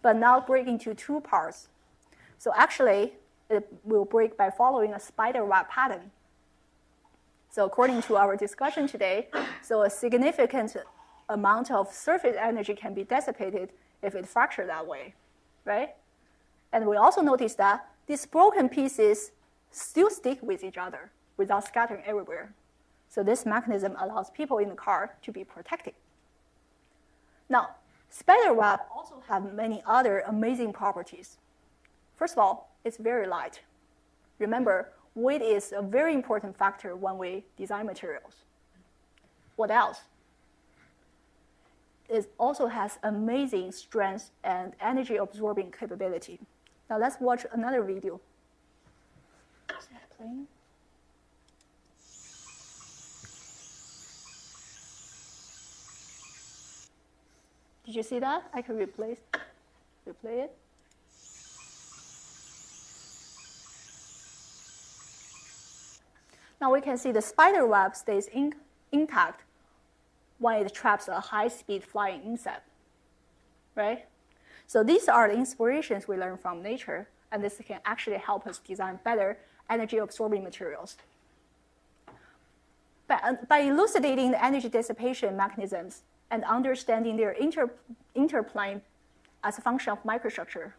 but now break into two parts. So actually, it will break by following a spider web pattern. So according to our discussion today, so a significant amount of surface energy can be dissipated if it fractured that way, right? And we also notice that these broken pieces still stick with each other without scattering everywhere. So this mechanism allows people in the car to be protected. Now, spider web also have many other amazing properties. First of all, it's very light. Remember, weight is a very important factor when we design materials. What else? It also has amazing strength and energy absorbing capability. Now let's watch another video. Is that playing? Did you see that? I can replay it. Now we can see the spider web stays intact when it traps a high-speed flying insect, right? So these are the inspirations we learn from nature, and this can actually help us design better energy-absorbing materials. By elucidating the energy dissipation mechanisms and understanding their interplay as a function of microstructure,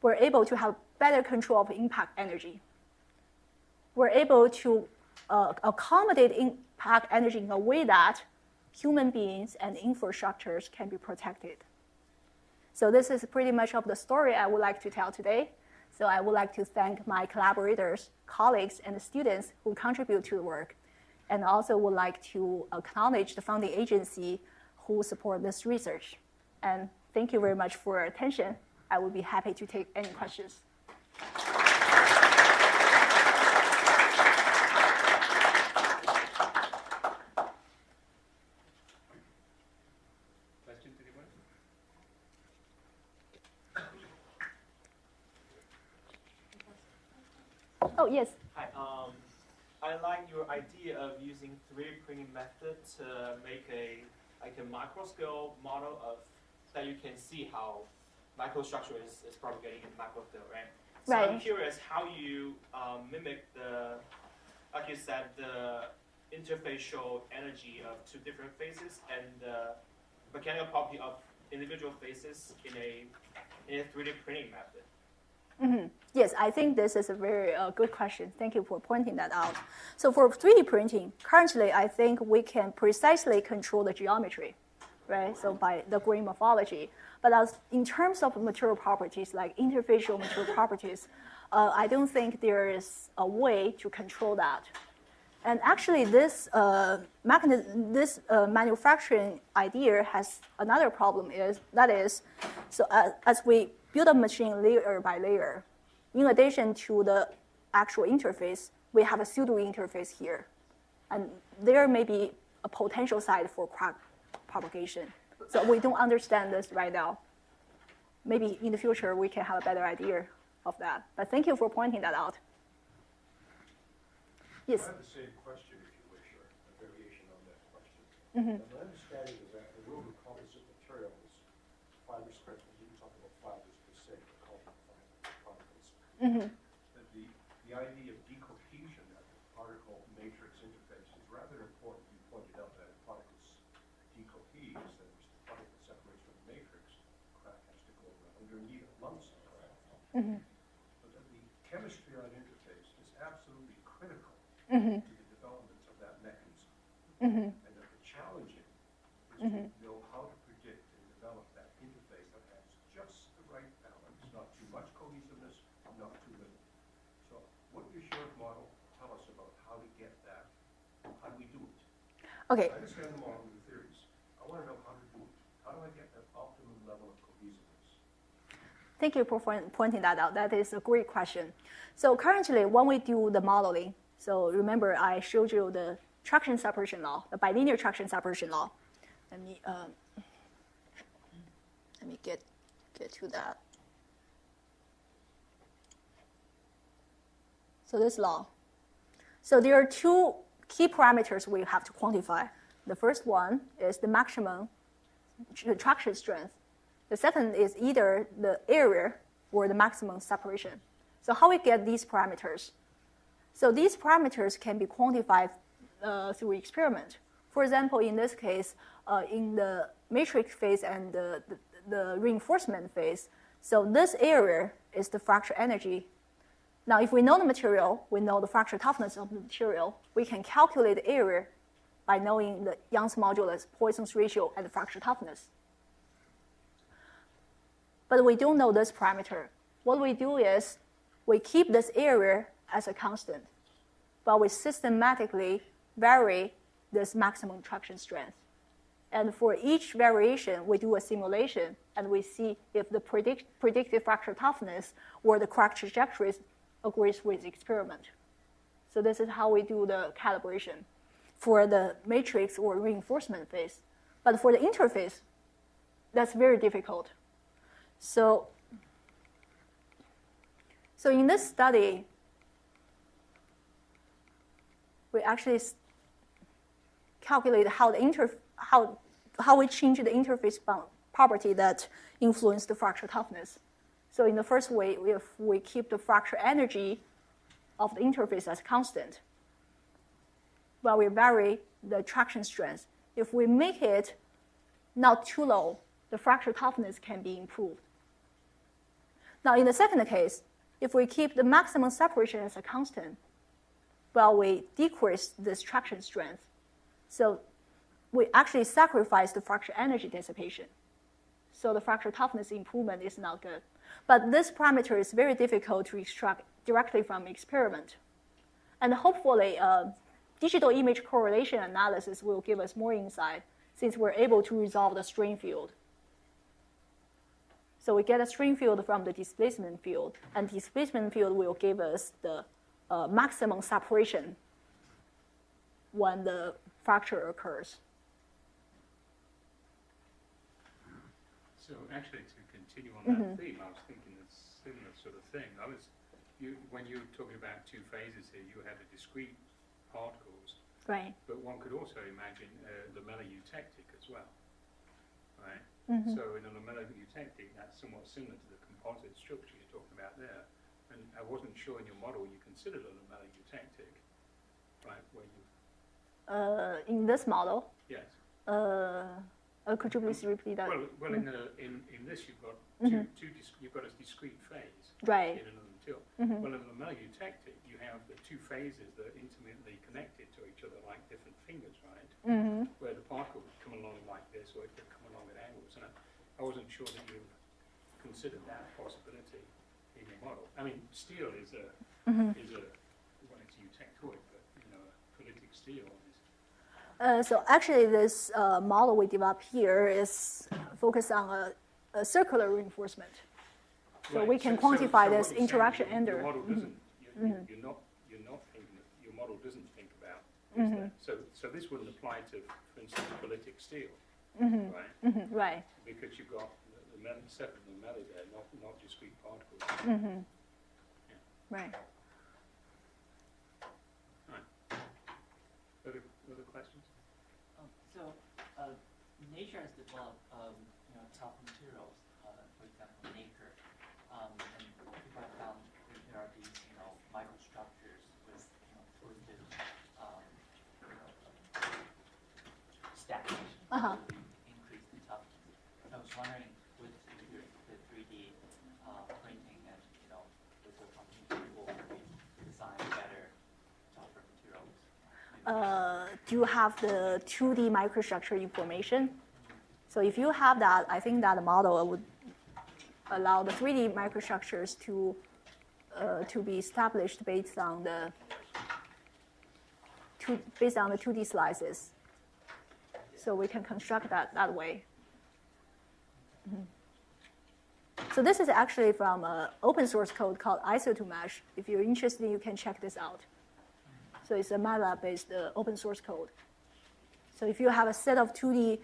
we're able to have better control of impact energy. We're able to accommodate impact energy in a way that human beings and infrastructures can be protected. So this is pretty much of the story I would like to tell today. So I would like to thank my collaborators, colleagues, and students who contribute to the work. And also would like to acknowledge the funding agency who support this research. And thank you very much for your attention. I would be happy to take any questions. Questions, anyone? Oh, yes. Hi. I like your idea of using 3D printing method to make a microscale model of that you can see how microstructure is propagating in macroscale, right? So Right. I'm curious how you mimic the, like you said, the interfacial energy of two different phases and the mechanical property of individual phases in a 3D printing method. Mm-hmm. Yes, I think this is a very good question. Thank you for pointing that out. So for 3D printing, currently I think we can precisely control the geometry, right? So by the grain morphology. But in terms of material properties, like interfacial material properties, I don't think there is a way to control that. And actually, this manufacturing idea has another problem. As we build a machine layer by layer, in addition to the actual interface, we have a pseudo interface here, and there may be a potential site for crack propagation. So we don't understand this right now. Maybe in the future we can have a better idea of that. But thank you for pointing that out. Yes. I have the same question, if you wish, or a variation on that question. Mm-hmm. My understanding is that the world of composite materials, fiber strength, we didn't talk about fibers per se, but composite particles. Mm-hmm. That the idea of decohesion at the particle matrix interface is rather important. You pointed out that if particles decohere, that is, the particle separates from the matrix, crack has to go around underneath amongst the crack. Mm-hmm. But that the chemistry on interface is absolutely critical Mm-hmm. to the development of that mechanism. Mm-hmm. And that the challenging is Mm-hmm. to know how to predict and develop that interface that has just the right balance, not too much cohesiveness, not too little. So what does your model tell us about how to get that? How do we do it? Okay. I understand the model and the theories. I want to know how to do it. How do I get that optimum level of cohesiveness? Thank you for pointing that out. That is a great question. So currently, when we do the modeling, so remember I showed you the traction separation law, the bilinear traction separation law. Let me get to that. So this law. So there are two key parameters we have to quantify. The first one is the maximum traction strength. The second is either the area or the maximum separation. So how we get these parameters? So these parameters can be quantified through experiment. For example, in this case, in the matrix phase and the reinforcement phase, so this area is the fracture energy. Now, if we know the material, we know the fracture toughness of the material, we can calculate the area by knowing the Young's modulus, Poisson's ratio, and the fracture toughness. But we don't know this parameter. What we do is we keep this area as a constant, but we systematically vary this maximum traction strength. And for each variation, we do a simulation, and we see if the predicted fracture toughness or the crack trajectories agrees with the experiment. So this is how we do the calibration for the matrix or reinforcement phase. But for the interface, that's very difficult. So in this study, we actually calculate how we change the interface property that influence the fracture toughness. So in the first way, if we keep the fracture energy of the interface as constant, while we vary the traction strength. If we make it not too low, the fracture toughness can be improved. Now, in the second case, if we keep the maximum separation as a constant, well, we decrease this traction strength. So we actually sacrifice the fracture energy dissipation. So the fracture toughness improvement is not good. But this parameter is very difficult to extract directly from experiment. And hopefully, digital image correlation analysis will give us more insight since we're able to resolve the strain field. So we get a strain field from the displacement field, and displacement field will give us the maximum separation when the fracture occurs. So actually, to continue on that theme, I was thinking a similar sort of thing. When you were talking about two phases here, you had the discrete particles, Right. but one could also imagine lamellar eutectic as well, right? So in a lamellar eutectic, that's somewhat similar to the composite structure you're talking about there. And I wasn't sure in your model you considered a lamellar eutectic, right? Where you In this model, yes. could you please repeat that? Well, in this you've got you've got a discrete phase Right. in another material. Well, in a lamellar eutectic, you have the two phases that are intimately connected to each other like different fingers, right? Where the particle would come along like this, or it could come along at angles. And I wasn't sure that you considered that possibility in your model. I mean, steel is a well, it's eutectoid, but a prolific steel is. So actually, this model we developed here is focused on a circular reinforcement. So Right. we can So quantify what this you're saying interaction is under. Your model doesn't. You're not thinking. Your model doesn't think about. So this wouldn't apply to, for instance, prolific steel, right? Right. Because you've got the separate lamellae there, not discrete particles. Right. Other questions? Nature has developed, tough materials, for example, nacre, and people have found that there are these, microstructures with, twisted, stagnation that will increase the toughness. I was wondering, with the 3D printing and, with the company, will we design better, tougher materials? Do you have the 2D microstructure information? So if you have that, I think that model would allow the 3D microstructures to be established based on the 2D slices. So we can construct that way. So this is actually from an open source code called in-situ mesh. If you're interested, you can check this out. So it's a MATLAB-based open source code. So if you have a set of 2D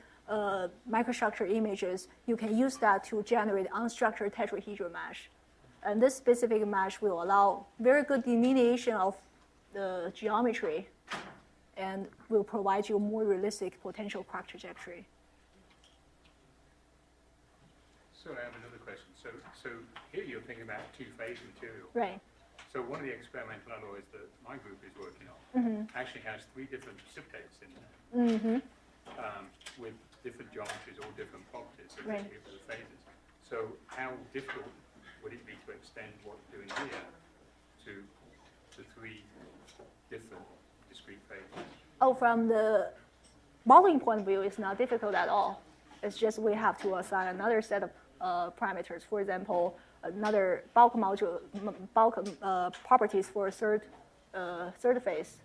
microstructure images, you can use that to generate unstructured tetrahedral mesh. And this specific mesh will allow very good delineation of the geometry and will provide you more realistic potential crack trajectory. So I have another question. So here you're thinking about two-phase material. Right. So one of the experimental alloys that my group is working on actually has 3 different precipitates in there with different geometries, all different properties of Right. the phases. So how difficult would it be to extend what you're doing here to 3 different discrete phases? Oh, from the modeling point of view, it's not difficult at all. It's just we have to assign another set of parameters. For example, another bulk properties for a third phase.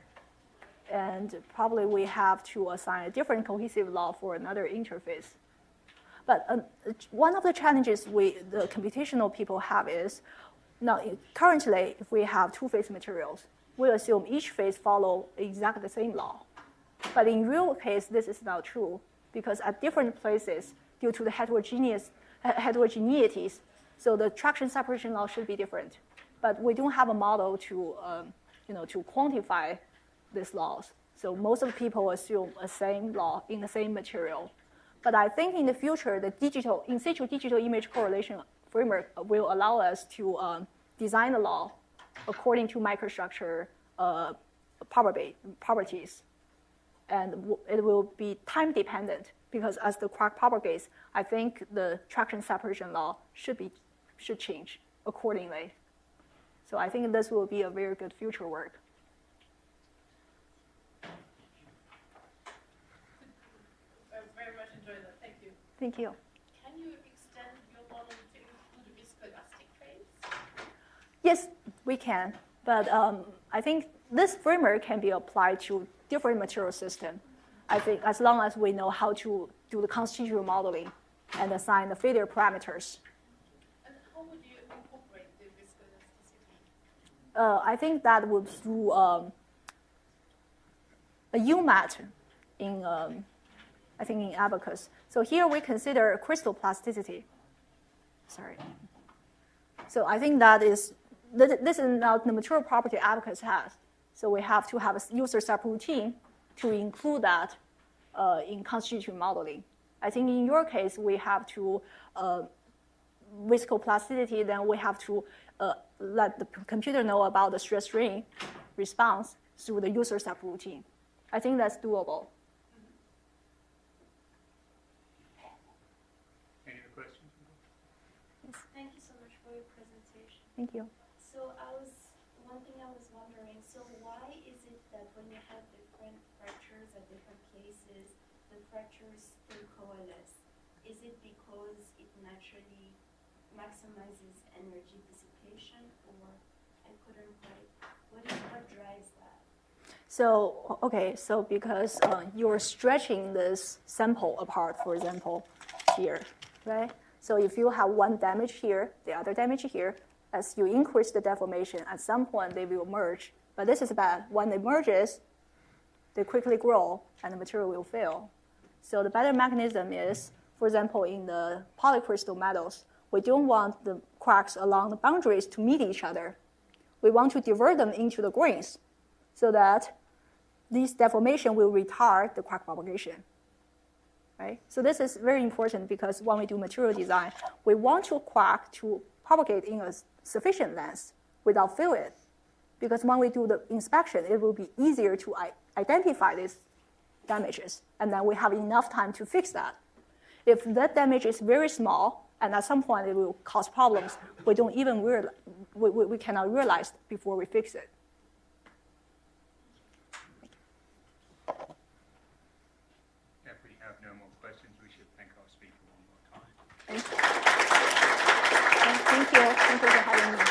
And probably we have to assign a different cohesive law for another interface. But one of the challenges the computational people have is, now currently, if we have 2-phase materials, we assume each phase follow exactly the same law. But in real case, this is not true, because at different places, due to the heterogeneities, so the traction separation law should be different. But we don't have a model to quantify these laws. So most of the people assume a same law in the same material. But I think in the future, the in-situ digital image correlation framework will allow us to design a law according to microstructure properties. And it will be time dependent, because as the crack propagates, I think the traction separation law should change accordingly. So I think this will be a very good future work. I very much enjoyed that. Thank you. Thank you. Can you extend your model to include a viscoelastic phase? Yes, we can. But I think this framework can be applied to different material systems. I think as long as we know how to do the constitutive modeling and assign the failure parameters. And how would you incorporate the viscoelasticity? I think that would through a UMAT in, I think in Abacus. So here we consider crystal plasticity. Sorry. So I think that is, this is now the material property Abacus has. So we have to have a user subroutine to include that in constitutive modeling. I think in your case, we have to viscoplasticity, then we have to let the computer know about the stress strain response through the user subroutine. I think that's doable. Any other questions? Thank you so much for your presentation. Thank you. So one thing I was wondering, so why is it that when you have different fractures at different places, the fractures still coalesce? Is it because it naturally maximizes energy dissipation, or I couldn't quite, what drives that? So, okay, so because you're stretching this sample apart, for example, here, right? So if you have one damage here, the other damage here, as you increase the deformation, at some point they will merge. But this is bad. When it merges, they quickly grow and the material will fail. So the better mechanism is, for example, in the polycrystal metals, we don't want the cracks along the boundaries to meet each other. We want to divert them into the grains so that this deformation will retard the crack propagation. Right? So this is very important because when we do material design, we want your crack to propagate in a sufficient length without fail it. Because when we do the inspection, it will be easier to identify these damages, and then we have enough time to fix that. If that damage is very small, and at some point it will cause problems, we don't even realize, we cannot realize before we fix it. If we have no more questions, we should thank our speaker one more time. Thank you. Thank you for having me.